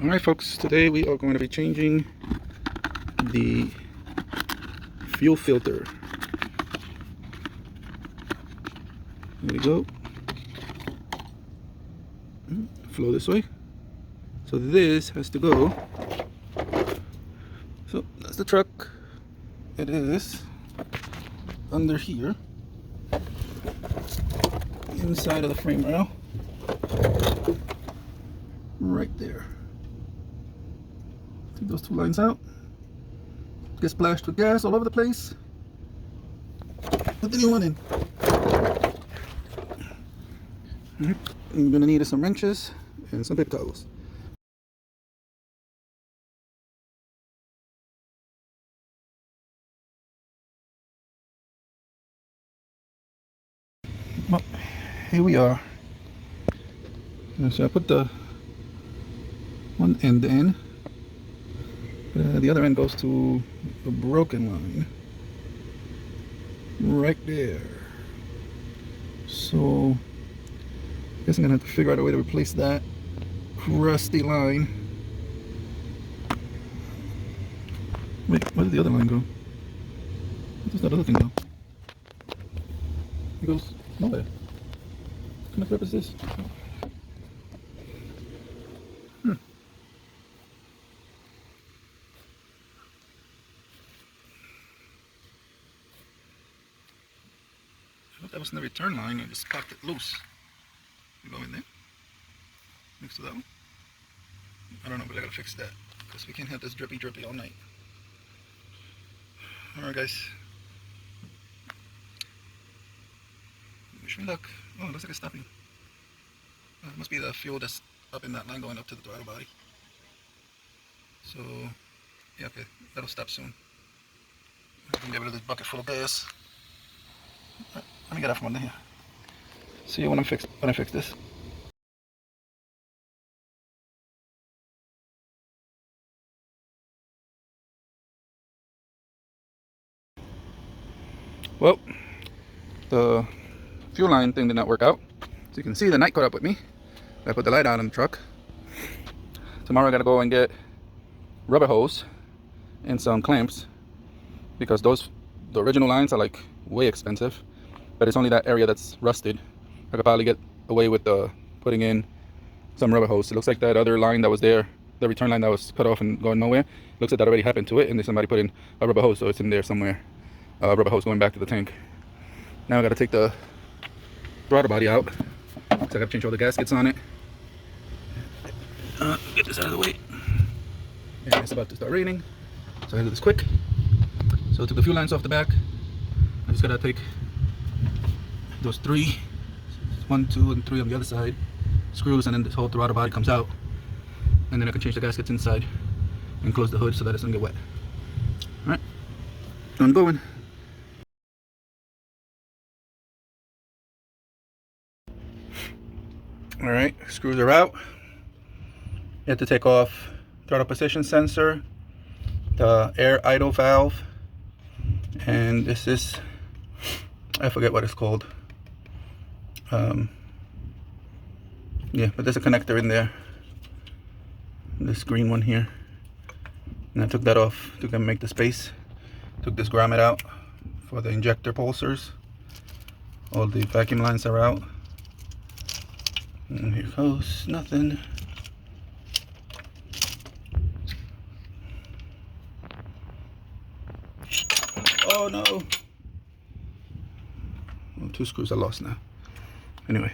Alright folks, today we are going to be changing the fuel filter. There we go. Flow this way. So this has to go. So that's the truck. It is under here, inside of the frame rail, right there. Take those two lines out. Get splashed with gas all over the place. Put the new one in. You're gonna need some wrenches and some paper towels. Well, here we are. So I put the one end in. The other end goes to the broken line right there. So I guess I'm gonna have to figure out a way to replace that rusty line. Wait, where did the other line go? Where does that other thing go? It goes nowhere. What kind of crap is this? That was in the return line. I just popped it loose. You go in there next to that one. I don't know, but I gotta fix that because we can't have this drippy all night. Alright guys, wish me luck. Oh, it looks like it's stopping. It must be the fuel that's up in that line going up to the throttle body. So yeah, okay, that'll stop soon. I can get rid of this bucket full of gas. Let me get out from under here. See you when I fix this. Well, the fuel line thing did not work out. So you can see the night caught up with me. I put the light out on the truck. Tomorrow I gotta go and get rubber hose and some clamps because the original lines are like way expensive. But it's only that area that's rusted. I could probably get away with putting in some rubber hose. It looks like that other line that was there, the return line that was cut off and going nowhere, looks like that already happened to it, and then somebody put in a rubber hose, so it's in there somewhere. Rubber hose going back to the tank. Now I gotta take the throttle body out, so I gotta change all the gaskets on it. Get this out of the way. And it's about to start raining, so I gotta do this quick. So I took the fuel lines off the back. I just gotta take those 3, 1, 2, and 3 on the other side screws, and then this whole throttle body comes out, and then I can change the gaskets inside and close the hood so that it doesn't get wet. All right, I'm going. All right, screws are out. You have to take off throttle position sensor, the air idle valve, and this is, I forget what it's called. Yeah, but there's a connector in there, this green one here, and I took that off to make the space. Took this grommet out for the injector pulsers. All the vacuum lines are out, and here goes nothing. Oh no, well, 2 screws are lost now. Anyway,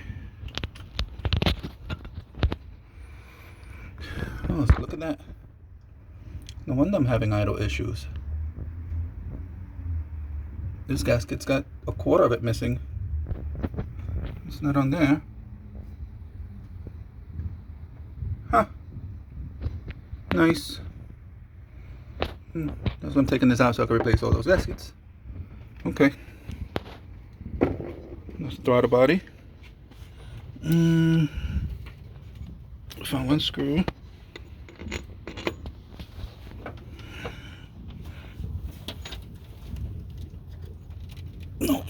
oh, so look at that. No wonder I'm having idle issues. This gasket's got a quarter of it missing. It's not on there. Huh. Nice. That's why I'm taking this out, so I can replace all those gaskets. Okay. That's the throttle body. Found 1 screw. No.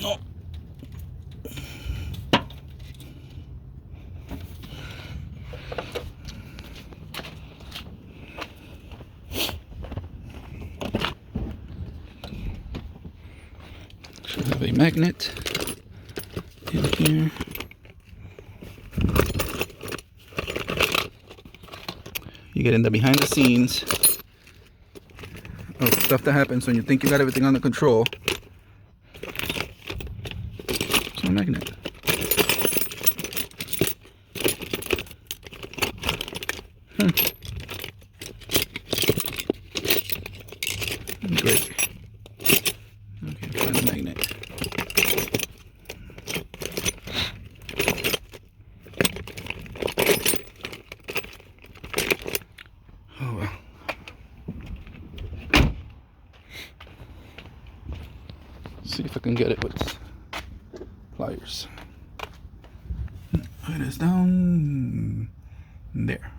have a magnet in here. You get in the behind the scenes of stuff that happens when you think you got everything under control. It's a magnet. Great. Okay, find the magnet. Oh well. See if I can get it with pliers. It is down there.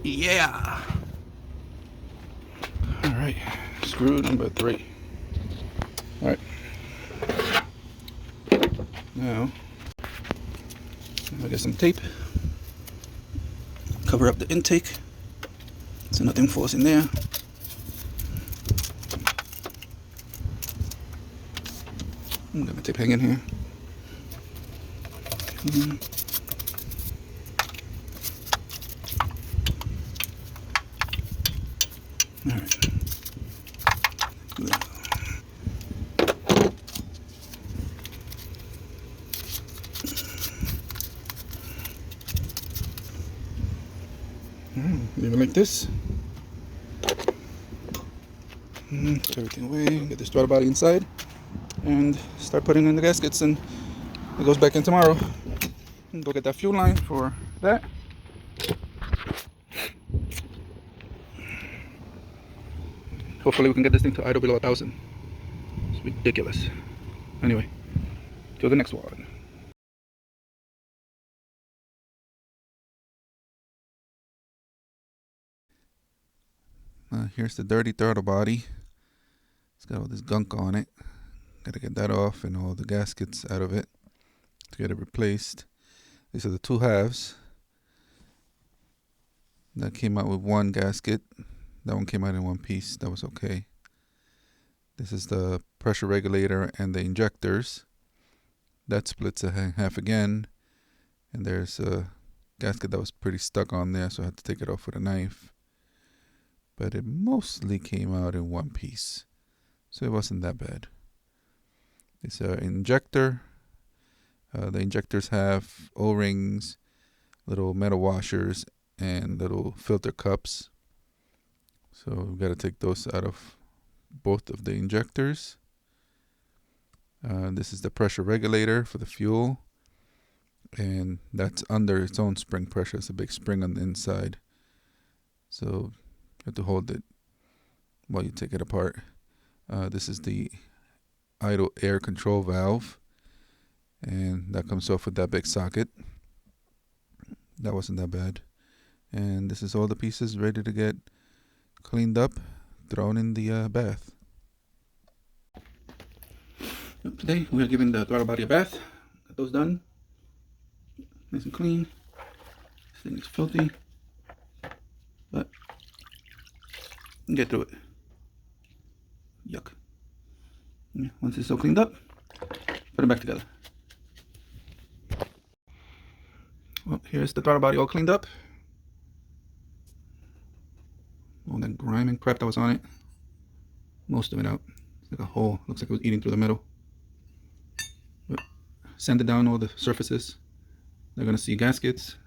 Yeah. All right. Screw number 3. All right. Now, I get some tape. Cover up the intake so nothing falls in there. I'm gonna tape hanging here. All right. Leave it like this. Put everything away. Get this throttle body inside, and start putting in the gaskets. And it goes back in tomorrow. And go get that fuel line for that. Hopefully we can get this thing to idle below 1,000. It's ridiculous. Anyway, till the next one. Here's the dirty throttle body. It's got all this gunk on it. Gotta get that off and all the gaskets out of it to get it replaced. These are the 2 halves. That came out with 1 gasket. That one came out in 1 piece. That was okay. This is the pressure regulator and the injectors. That splits in half again. And there's a gasket that was pretty stuck on there, so I had to take it off with a knife. But it mostly came out in 1 piece, so it wasn't that bad. It's an injector. The injectors have O-rings, little metal washers, and little filter cups. So we've got to take those out of both of the injectors. This is the pressure regulator for the fuel, and that's under its own spring pressure. It's a big spring on the inside, so you have to hold it while you take it apart. This is the idle air control valve, and that comes off with that big socket. That wasn't that bad. And this is all the pieces ready to get cleaned up, thrown in the bath. Today we are giving the throttle body a bath. Got those done. Nice and clean. This thing is filthy, but you can get through it. Yuck. Yeah, once it's all cleaned up, put it back together. Well, here's the throttle body all cleaned up. All that grime and crap that was on it, most of it out. It's like a hole. Looks like it was eating through the metal. But sanded down all the surfaces. They're gonna see gaskets.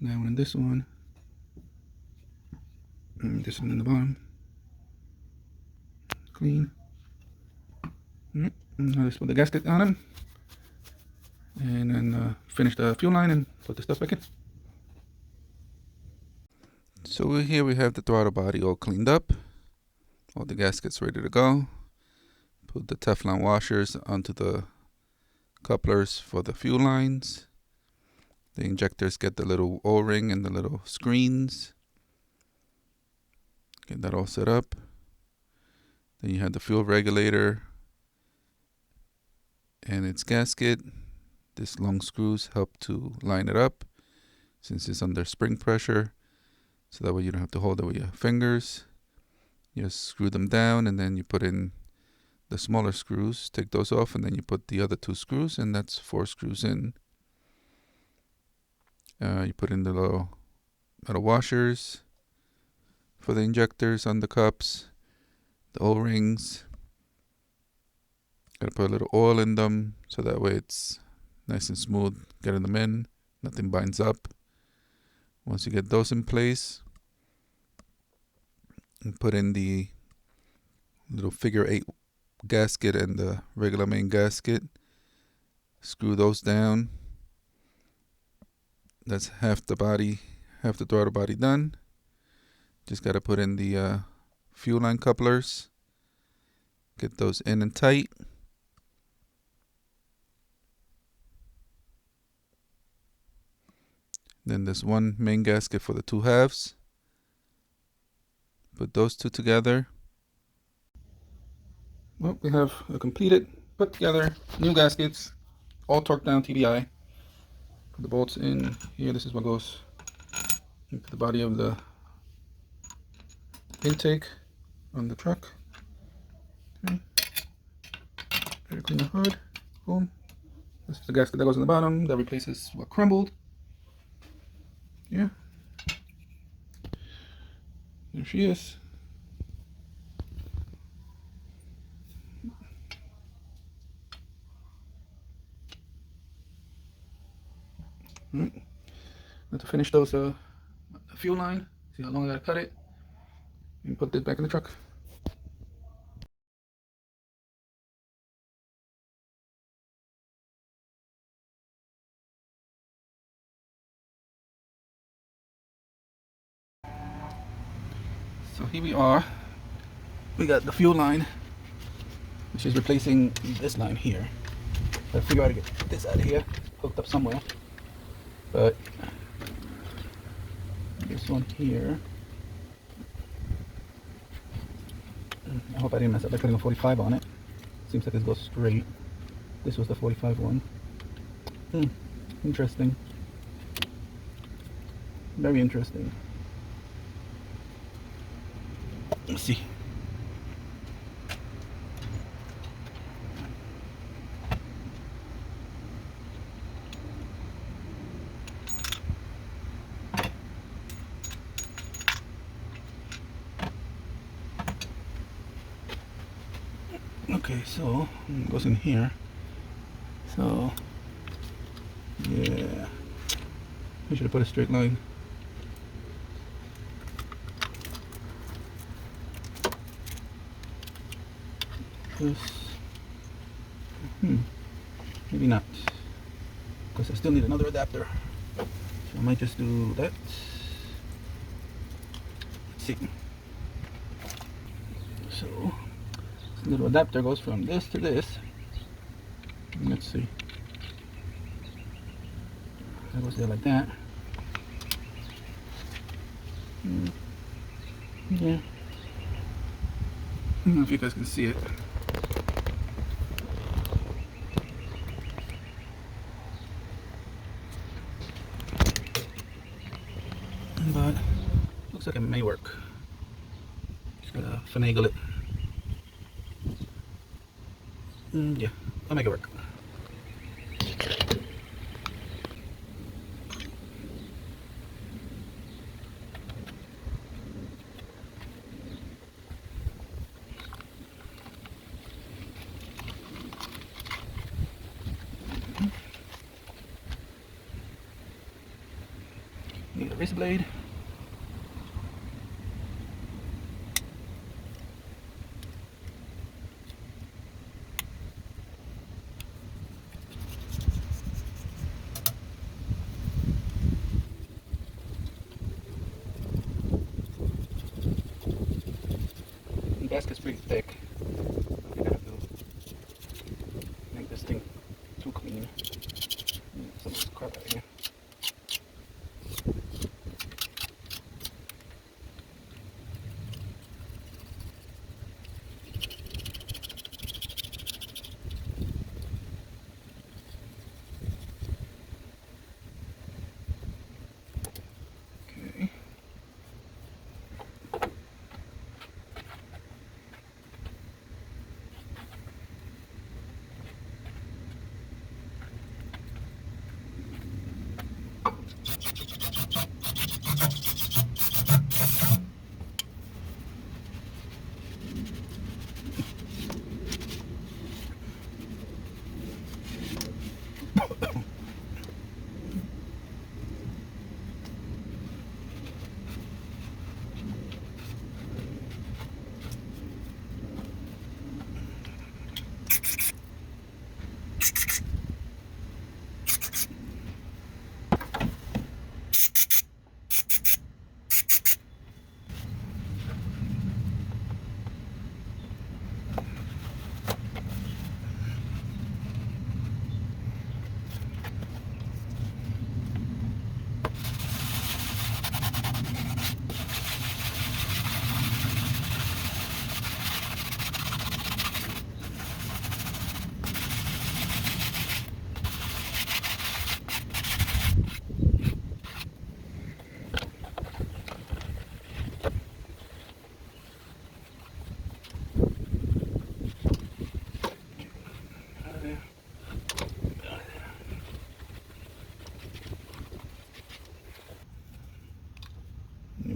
That one and this one. And this one in the bottom. Clean. Now just put the gasket on them. And then finish the fuel line and put the stuff back in. So here we have the throttle body all cleaned up. All the gaskets ready to go. Put the Teflon washers onto the couplers for the fuel lines. The injectors get the little O-ring and the little screens. Get that all set up. Then you have the fuel regulator and its gasket. This long screws help to line it up since it's under spring pressure, so that way you don't have to hold it with your fingers. You just screw them down, and then you put in the smaller screws, take those off, and then you put the other 2 screws, and that's 4 screws in. You put in the little metal washers for the injectors on the cups, the O-rings. Gotta put a little oil in them so that way it's nice and smooth getting them in, nothing binds up. Once you get those in place, you put in the little figure 8 gasket and the regular main gasket. Screw those down. That's half the body, half the throttle body done. Just gotta put in the fuel line couplers. Get those in and tight. Then there's one main gasket for the 2 halves. Put those 2 together. Well, we have a completed, put together, new gaskets, all torqued down TBI. Put the bolts in here. This is what goes into the body of the intake on the truck. Okay. Very clean the hood. Boom. This is the gasket that goes in the bottom that replaces what crumbled. Yeah. There she is. Alright. Now to finish those the fuel line, see how long I gotta cut it, and put this back in the truck. So here we are. We got the fuel line, which is replacing this line here. Gotta figure out how to get this out of here, hooked up somewhere. But this one here, I hope I didn't mess up by putting a 45 on it. Seems like this goes straight. This was the 45 one. Interesting. Very interesting. Let's see. Okay, so it goes in here. So yeah, we should have put a straight line. This, maybe not, because I still need another adapter. So I might just do that. Let's see. So this little adapter goes from this to this. Let's see. That goes there like that. Yeah. I don't know if you guys can see it. But looks like it may work. Just gotta finagle it. Yeah, I'll make it work. Need a razor blade. The gasket's pretty thick. I'm gonna have to make this thing too clean. Some of this crap out of here.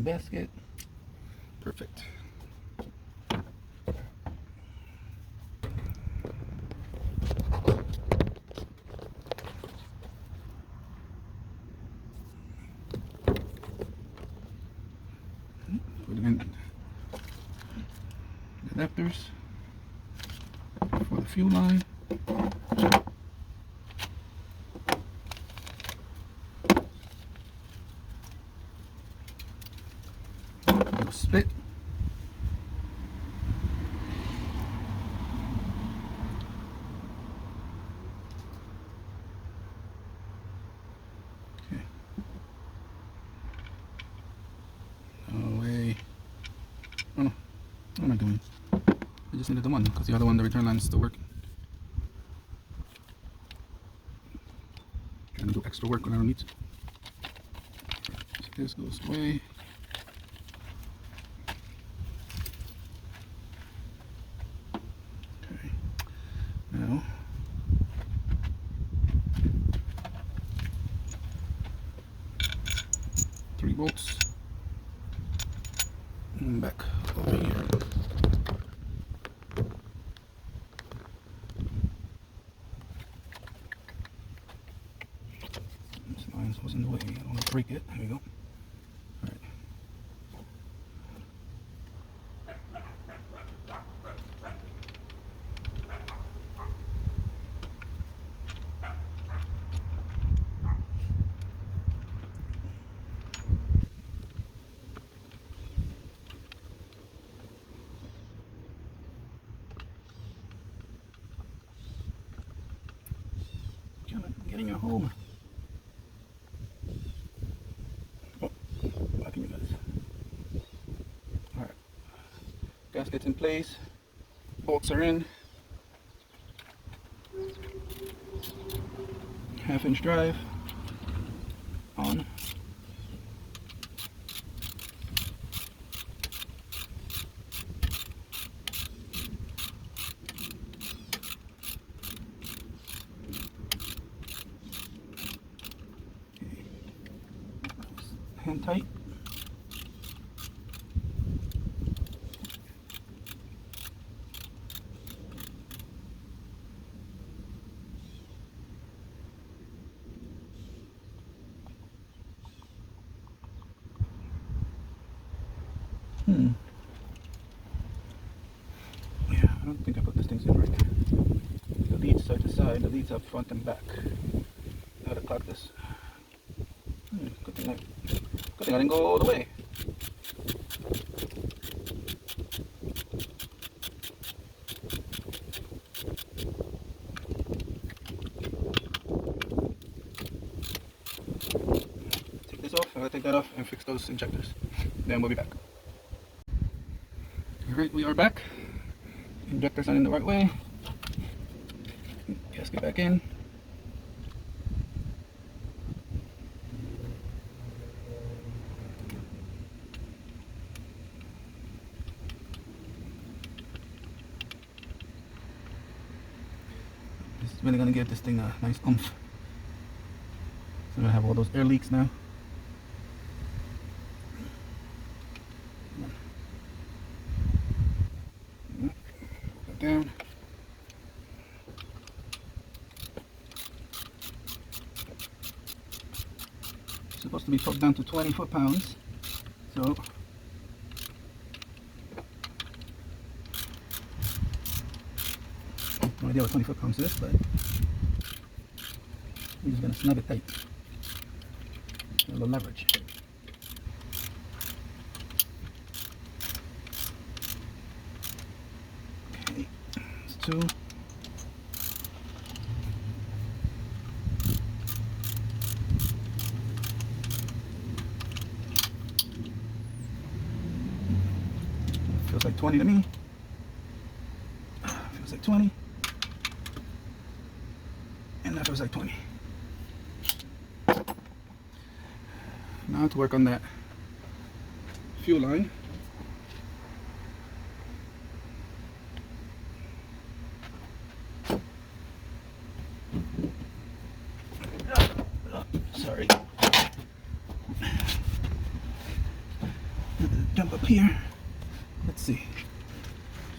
Carrying basket. Perfect. Put in adapters for the fuel line. Split. Okay. No way. Oh no. What am I doing? I just needed the one because the other one, the return line is still working. Trying to do extra work when I don't need to. So this goes away. Now, three bolts and back over here. This line was in the way. I don't want to break it. There we go. All right. Getting you home. Oh, back in you guys. Alright. Gasket's in place. Bolts are in. 1/2-inch drive. On. Hand tight. Yeah, I don't think I put these things in right. The leads side to side, the leads up front and back. I gotta clock this. Good thing I didn't go all the way. Take this off, I gotta take that off and fix those injectors. Then we'll be back. Alright, we are back. Injectors are in the right way. Gasket back in. This is really gonna give this thing a nice oomph. So I'm gonna have all those air leaks now. Put that down. It's supposed to be put down to 20 foot-pounds. So no idea what 20 foot-pounds is, but I'm just gonna snug it tight. A little leverage. Okay, it's 2. Feels like 20 to me. Feels like 20. And that feels like 20. Now to work on that fuel line. Sorry. jump up here. Let's see.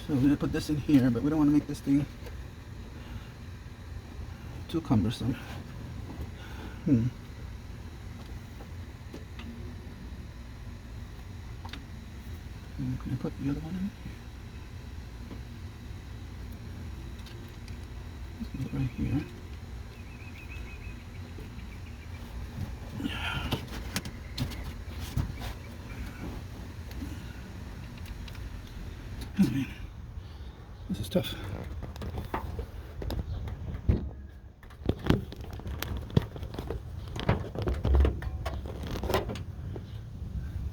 So we're gonna put this in here, but we don't want to make this thing too cumbersome. Can I put the other one in? Let's put it right here. Oh man, this is tough.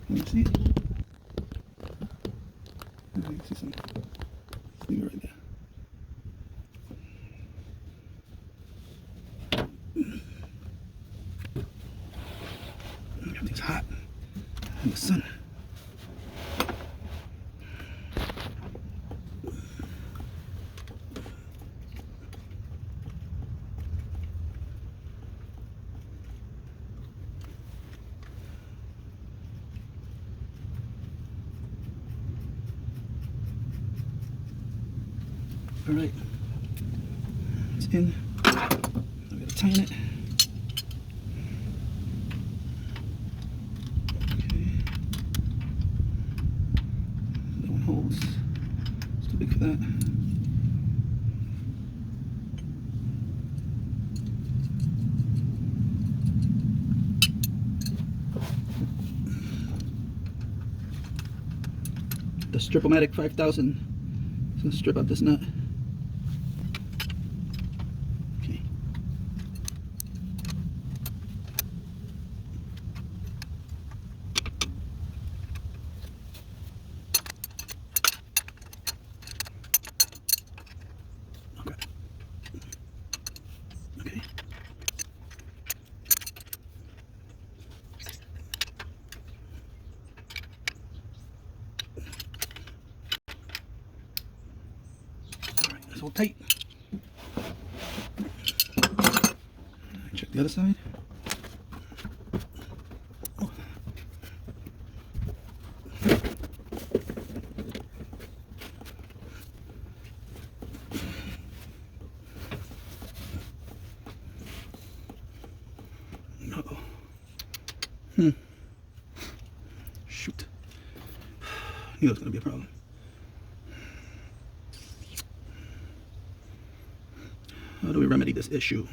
Can you see it? I can see some. Leave it right there. Everything's hot in the sun. All right, it's in. I'm gonna tighten it. Okay, that one holds. It's too big for that. The Strip-O-Matic 5000. It's gonna strip out this nut. Okay. Okay. It's all tight. Check the other side. Oh. Uh-oh. Shoot. Knew it was gonna be a problem. How do we remedy this issue?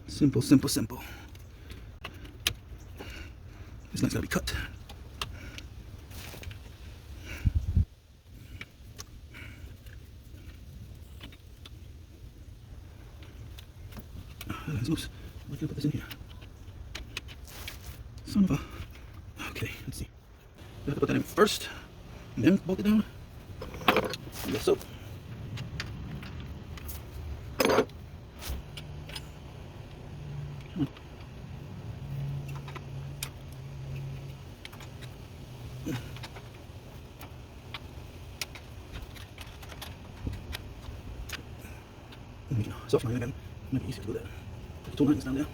Simple, simple, simple. This nut's gotta be cut. That is loose. I'm gonna put this in here. Son of a. Okay, let's see. I have to put that in first, and then bolt it down. I guess so. Come on. Soft line again. Might be easier to do that. Put the two lines down there.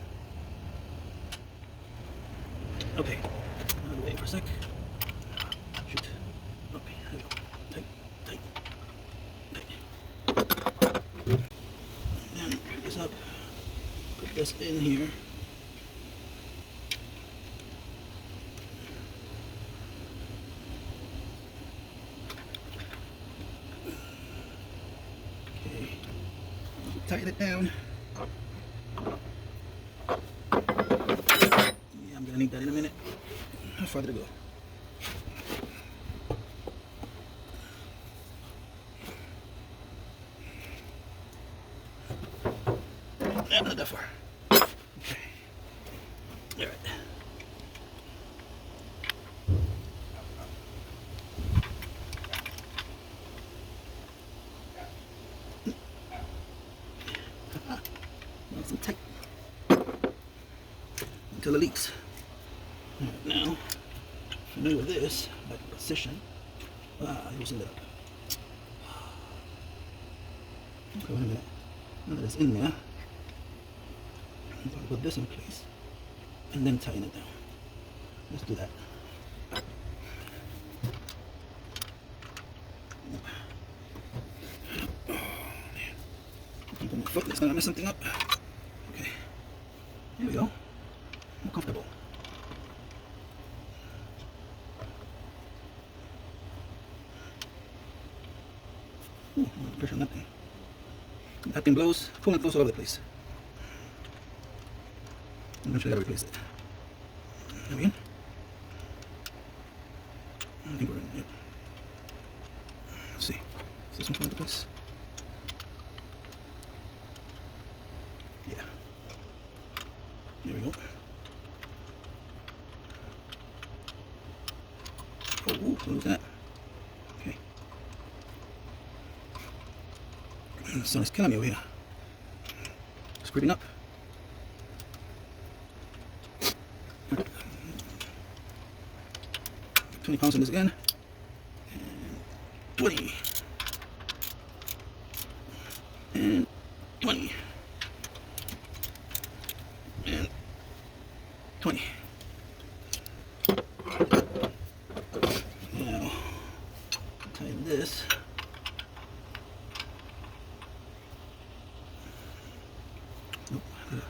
Okay. I'll wait for a sec. Shoot. Okay, there we go. Tight, tight, tight. And then pick this up. Put this in here. Okay. Tighten it down. Yeah, I'm gonna need that in a minute. How far did it go? Not that far. Okay. All right. Nice and tight until it leaks. All right, now, familiar with this, back in position. I loosened it up. Okay, wait a minute. Now that it's in there, I'm going to put this in place. and then tighten it down. Let's do that. Put my foot, let's not mess something up. Okay, here we go. More comfortable. Ooh, pressure on that thing. That thing blows, coolant blows all over the place. Eventually I gotta replace it. There we go. I think we're in it. Let's see. Is this one falling into place? Yeah. There we go. Oh, ooh, what was that? Okay. The sun is killing me over here. It's creeping up. 20 pounds in this again. And 20. And 20. And 20. Now, tighten this. Nope, I gotta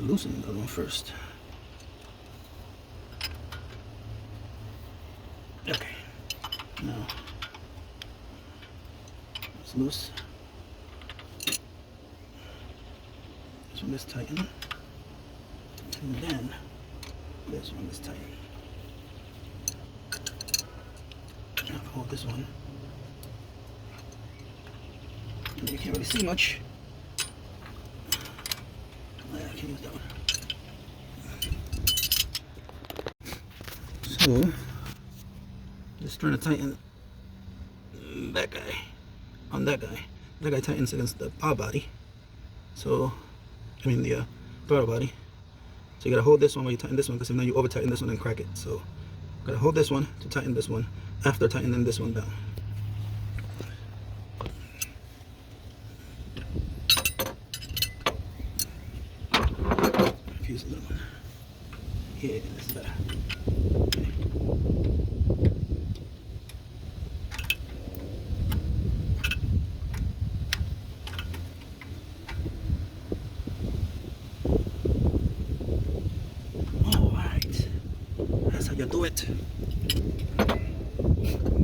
loosen the other one first. Okay, now it's loose. This one is tighten, and then this one is tighten. Now hold this one. And you can't really see much. I can't use that one. So. Just trying to tighten that guy on that guy. That guy tightens against the power body. So, I mean the throttle body. So you gotta hold this one while you tighten this one, because if not you over tighten this one and crack it. So, gotta hold this one to tighten this one after tightening this one down. Here's a little one. Yeah, this is better. Okay. You do it. Get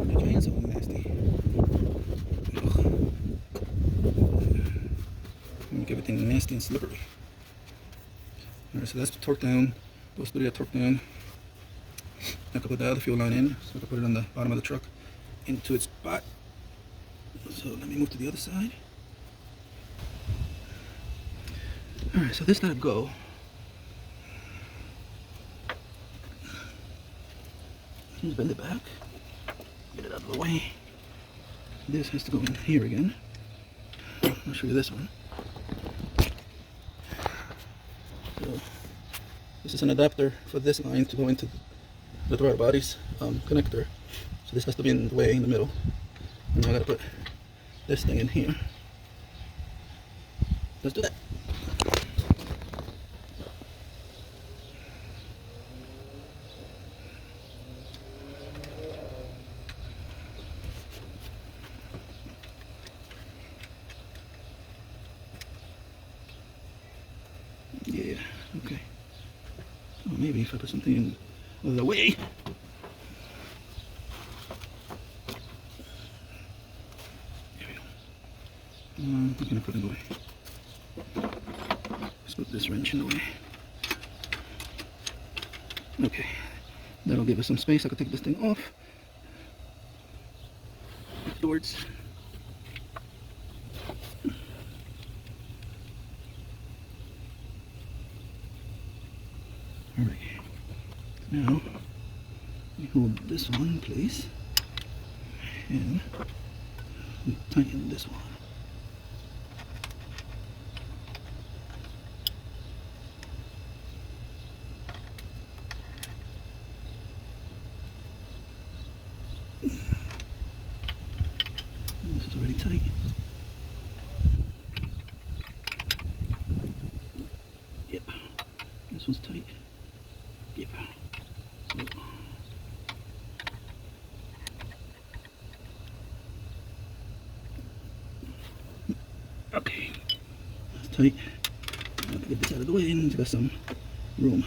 your hands on nasty. Make everything nasty and slippery. Alright, so that's torqued down. Those three are torqued down. I can put the other fuel line in, so I can put it on the bottom of the truck into its spot. So let me move to the other side. Alright, so this let it go. Just bend it back, get it out of the way. This has to go in here again. I'll show you this one. So this is an adapter for this line to go into the throttle body's connector. So this has to be in the way, in the middle. And I gotta put this thing in here. Let's do that. Yeah, okay. So maybe if I put something in the way. There we go. I'm gonna put it in the way. Let's put this wrench in the way. Okay, that'll give us some space. I could take this thing off afterwards. Alright, now we hold this one in place and we tighten this one. This is already tight. Yep, this one's tight. Yep. Okay, that's tight. I have to get this out of the way and it's got some room.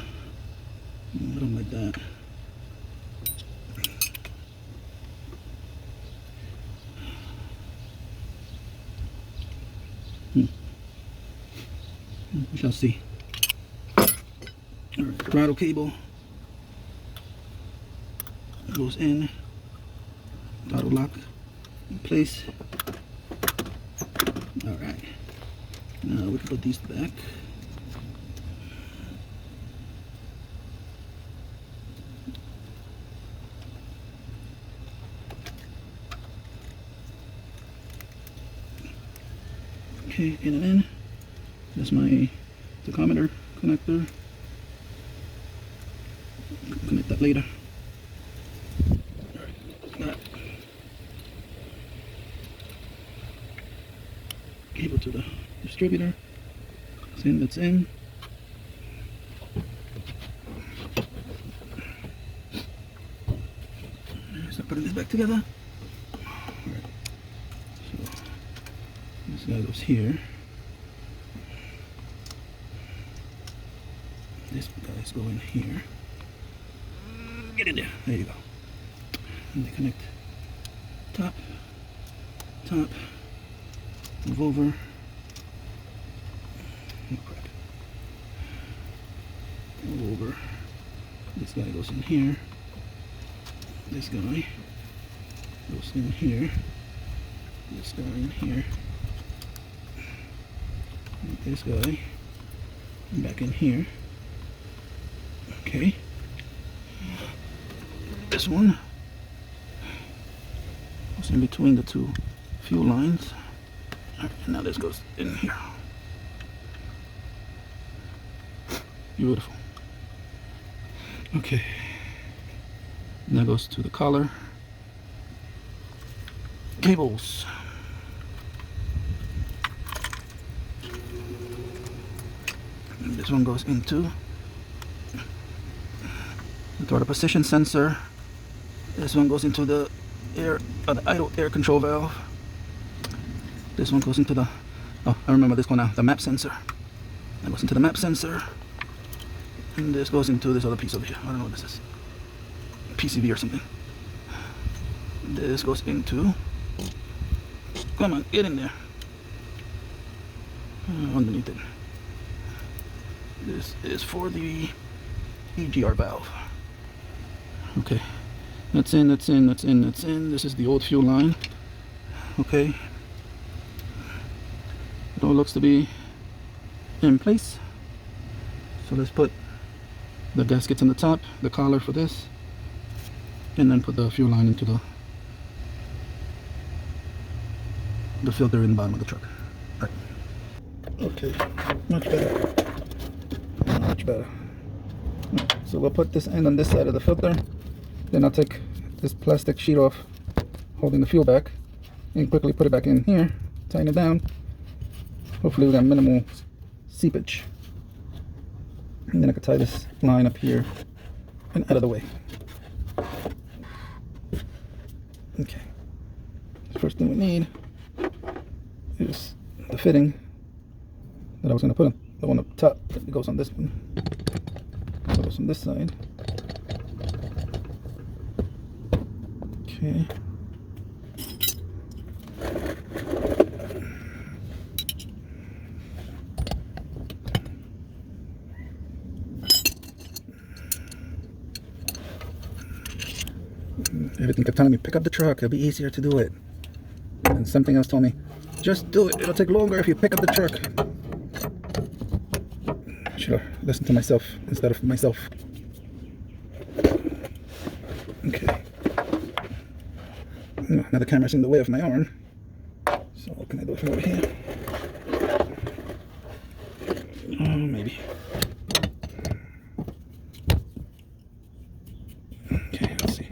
I don't like that. We shall see. Alright, throttle cable goes in, throttle lock in place. Alright, now we can put these back. Okay, in and in. That's my tachometer connector. Connect that later. That cable to the distributor. That's in, that's in. Start putting this back together. Alright. So this guy goes here. This guy's going here. Get in there. There you go. And they connect top, top, move over. Oh, crap. Move over. This guy goes in here. This guy goes in here. This guy in here. And this guy back in here. Okay. This one goes in between the two fuel lines. Alright, and now this goes in here. Beautiful. Okay. And that goes to the collar. Cables. And this one goes into the throttle position sensor. This one goes into the the idle air control valve. This one goes into the, oh, I remember this one now, the map sensor. That goes into the map sensor. And this goes into this other piece over here. I don't know what this is. PCV or something. This goes into, come on, get in there. Underneath it. This is for the EGR valve. Okay, that's in, that's in, that's in, that's in. This is the old fuel line. Okay, it all looks to be in place. So let's put the gaskets on the top, the collar for this, and then put the fuel line into the filter in the bottom of the truck. Right. Okay, much better. Much better. So we'll put this end on this side of the filter. Then I'll take this plastic sheet off holding the fuel back and quickly put it back in here, tighten it down. Hopefully we got minimal seepage. And then I can tie this line up here and out of the way. Okay. The first thing we need is the fitting that I was going to put on the one up top. It goes on this one. It goes on this side. Okay. Everything kept telling me, pick up the truck, it'll be easier to do it. And something else told me, just do it, it'll take longer if you pick up the truck. I should have listened to myself instead of myself. Okay. Now the camera's in the way of my arm. So what can I do from over here? Oh, maybe. Okay, let's see.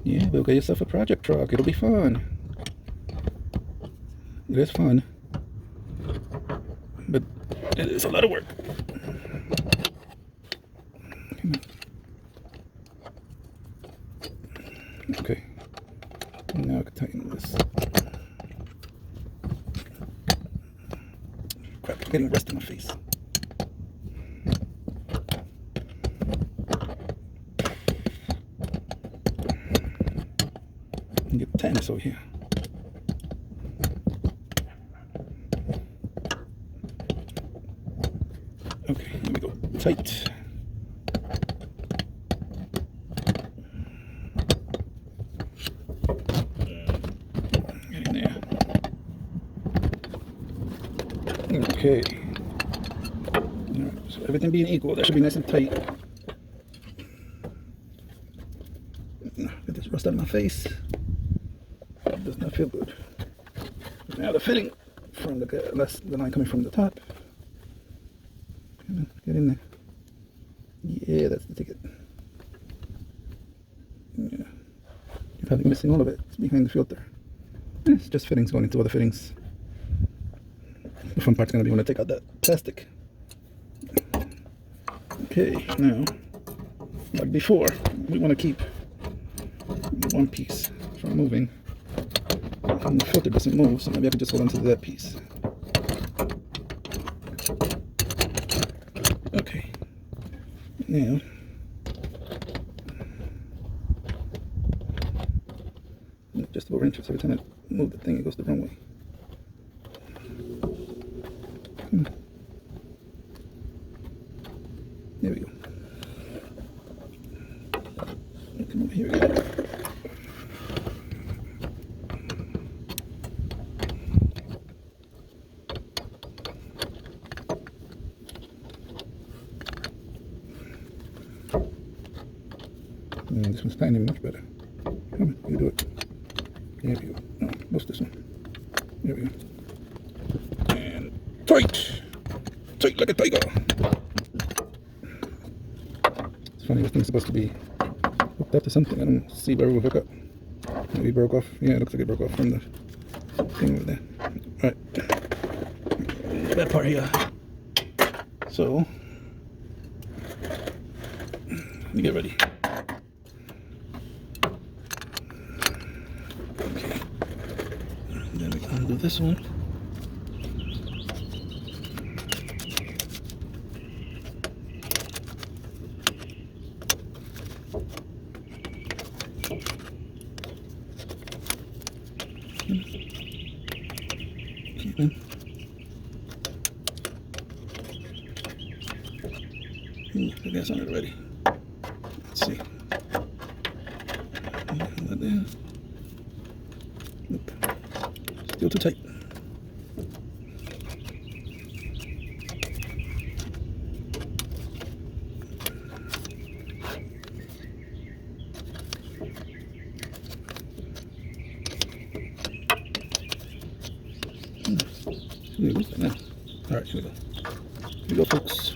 Yeah, but get yourself a project truck. It'll be fun. It is fun, but it is a lot of work. Okay, now I can tighten this. Crap, I'm getting rust in my face. And get tightness over here. Okay, here we go. Tight. Get in there. Okay. Alright, so everything being equal, that should be nice and tight. Get this rust out of my face. It does not feel good. Now the fitting from the line coming from the top. Come on, get in there. Yeah, that's the ticket. Yeah. You're probably missing all of it. It's behind the filter. It's just fittings going into other fittings. The fun part's going to be when I take out that plastic. Okay, now, like before, we want to keep one piece from moving. And the filter doesn't move, so maybe I can just hold on to that piece. Okay, now, just over inches every time I move the thing, it goes the wrong way. There we go. Come over here again. This one's tightening much better. Come on, you do it. There we go. No, what's this one? There we go. And tight! Tight like a tiger! It's funny, this thing's supposed to be hooked up to something. I don't see where it will hook up. Maybe it broke off. Yeah, it looks like it broke off from the thing over there. Alright. That part here. So, let me get ready. Okay. Then we undo this one. The gas on it already. Let's see. That there. Nope. Still too tight. Alright, here we go. Here we go, folks.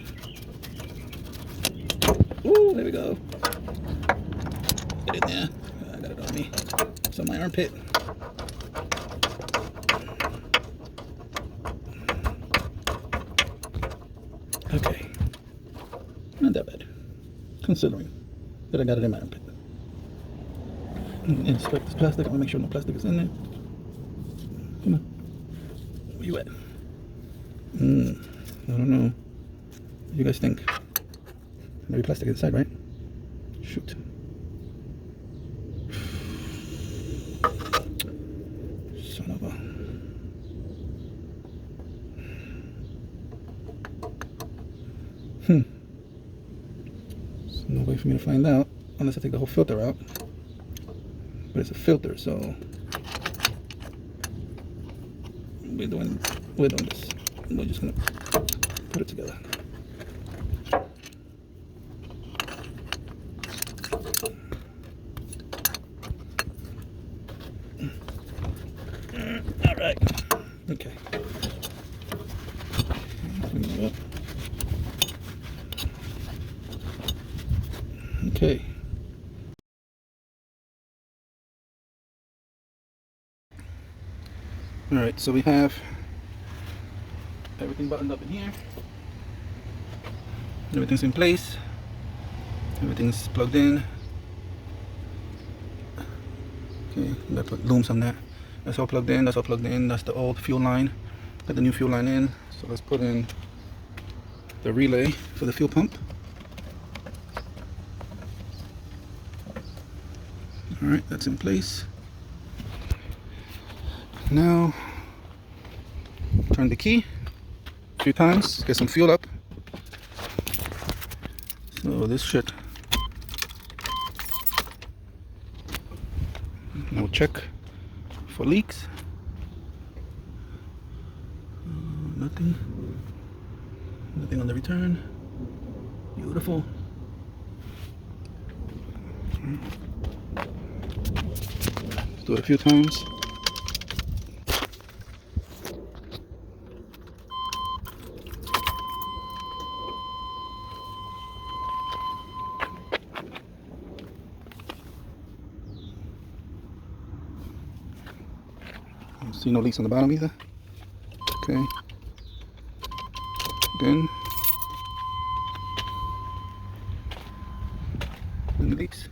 Ooh, there we go. Get in there. I got it on me. It's on my armpit. Okay. Not that bad. Considering that I got it in my armpit. Inspect this plastic. I want to make sure no plastic is in there. Come on. Where you at? I don't know. What do you guys think? Maybe plastic inside, right? Shoot. Son of a... There's no way for me to find out unless I take the whole filter out. But it's a filter, so we're doing this. We're just gonna put it together. All right. Okay. Okay. Alright, so we have everything buttoned up in here. Everything's in place. Everything's plugged in. Okay, I'm gonna put looms on that. That's all plugged in, that's all plugged in. That's the old fuel line. Got the new fuel line in. So let's put in the relay for the fuel pump. Alright, that's in place. Now, turn the key a few times, get some fuel up. So this should, now check for leaks. Nothing on the return. Beautiful. Let's do it a few times. See no leaks on the bottom either. Okay. Again. Any leaks?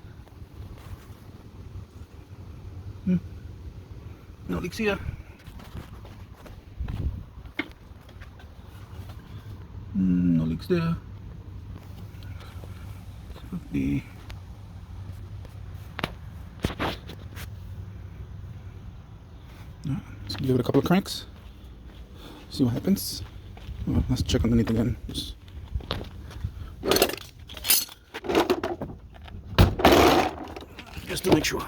No leaks here. No leaks there. The let's give it a couple of cranks. See what happens. Well, let's check underneath again. Just to make sure.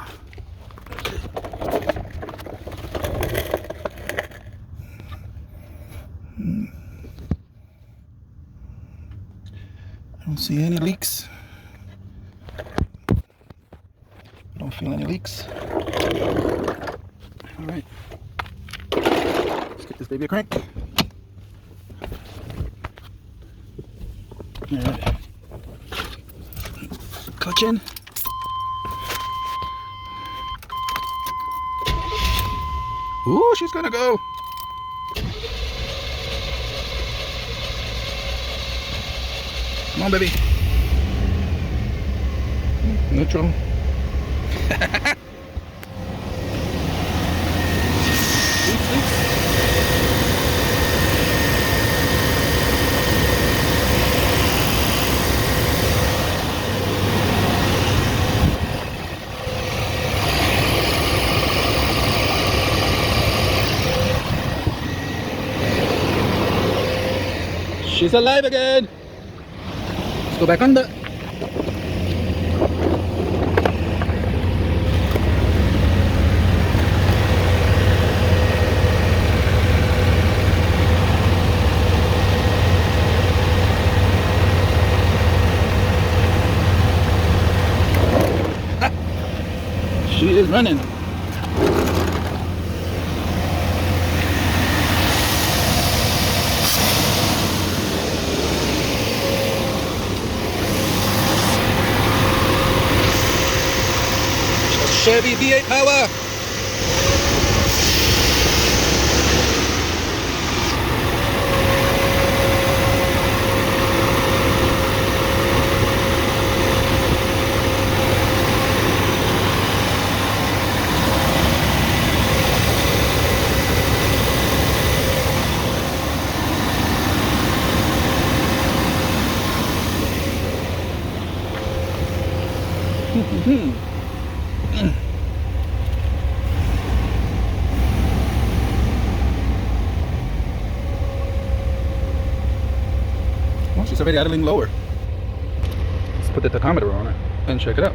I don't see any leaks. I don't feel any leaks. All right. Let's get this baby a crank. All right. Clutch in. Ooh, she's gonna go. Come on, baby. Neutral. She's alive again. Let's go back under. She is running. Chevy V8 power. Well, she's already idling lower. Let's put the tachometer on it and check it out.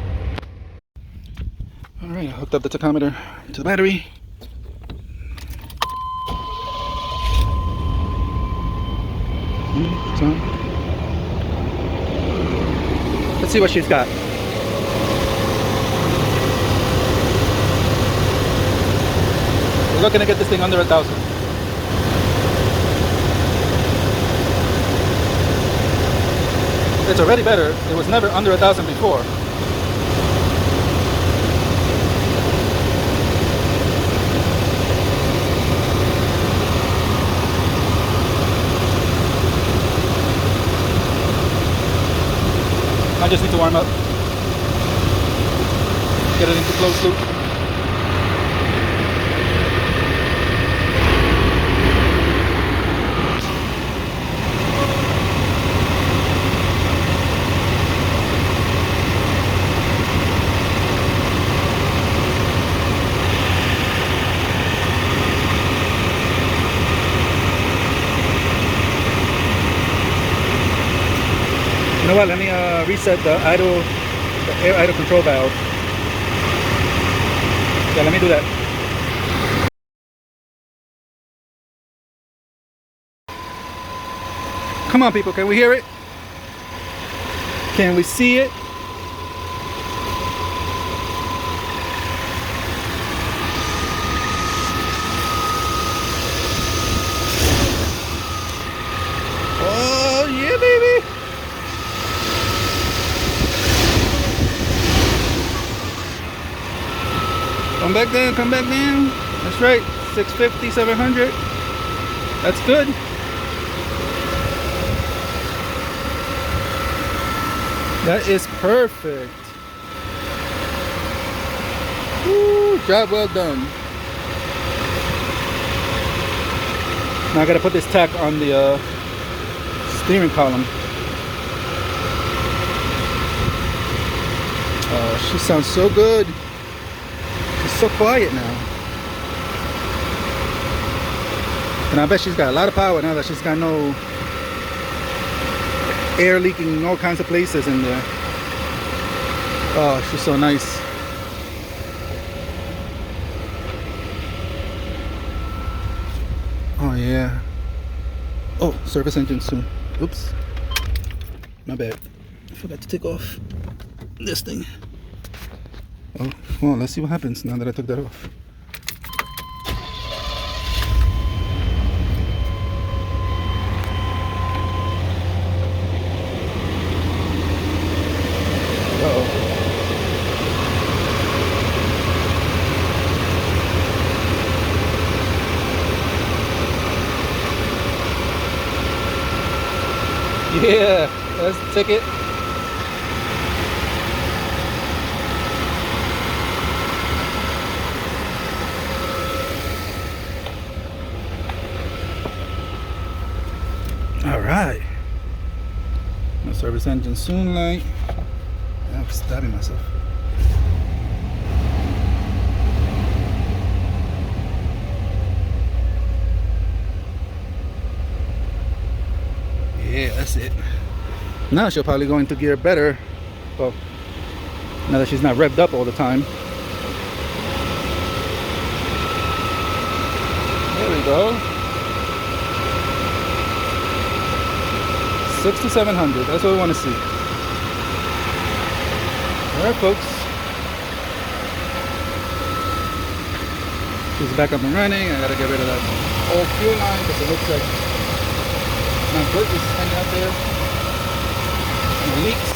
Alright, I hooked up the tachometer to the battery. It's on. Let's see what she's got. We're looking to get this thing under 1,000. It's already better. It was never under 1,000 before. I just need to warm up. Get it into closed loop. You know what? Let me reset the air idle control valve. Yeah, let me do that. Come on, people. Can we hear it? Can we see it? Oh, yeah, baby. Come back down, come back down. That's right, 650, 700. That's good. That is perfect. Woo, job well done. Now I gotta put this tack on the steering column. Oh, she sounds so good. So quiet now, and I bet she's got a lot of power now that she's got no air leaking in all kinds of places in there. Oh, she's so nice. Oh yeah. Oh, service engine soon. Oops, my bad. I forgot to take off this thing. Oh, well, let's see what happens now that I took that off. Uh-oh. Yeah, that's the ticket. All right. No service engine soon light. I'm stabbing myself. Yeah, that's it. Now she'll probably go into gear better. Well, now that she's not revved up all the time. There we go. 6 to 700, that's what we want to see. Alright, folks. She's back up and running. I gotta get rid of that old fuel line because it looks like it's not good. It's hanging out there. And it leaks.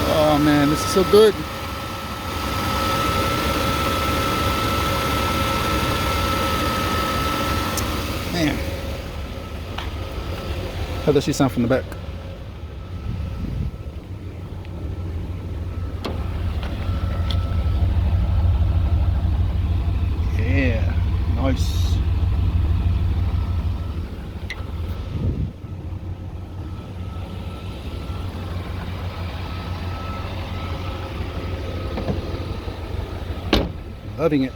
Oh man, this is so good. Man, how does she sound from the back? Yeah, nice. Loving it.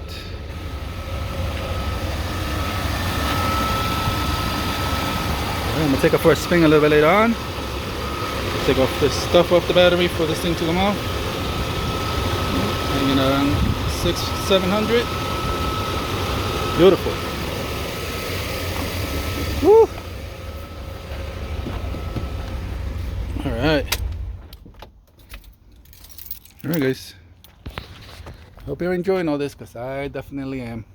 I'm gonna take it for a spin a little bit later on. Take off this stuff off the battery for this thing to come off. Hanging around 600-700. Beautiful. Woo! Alright. Alright guys. Hope you're enjoying all this because I definitely am.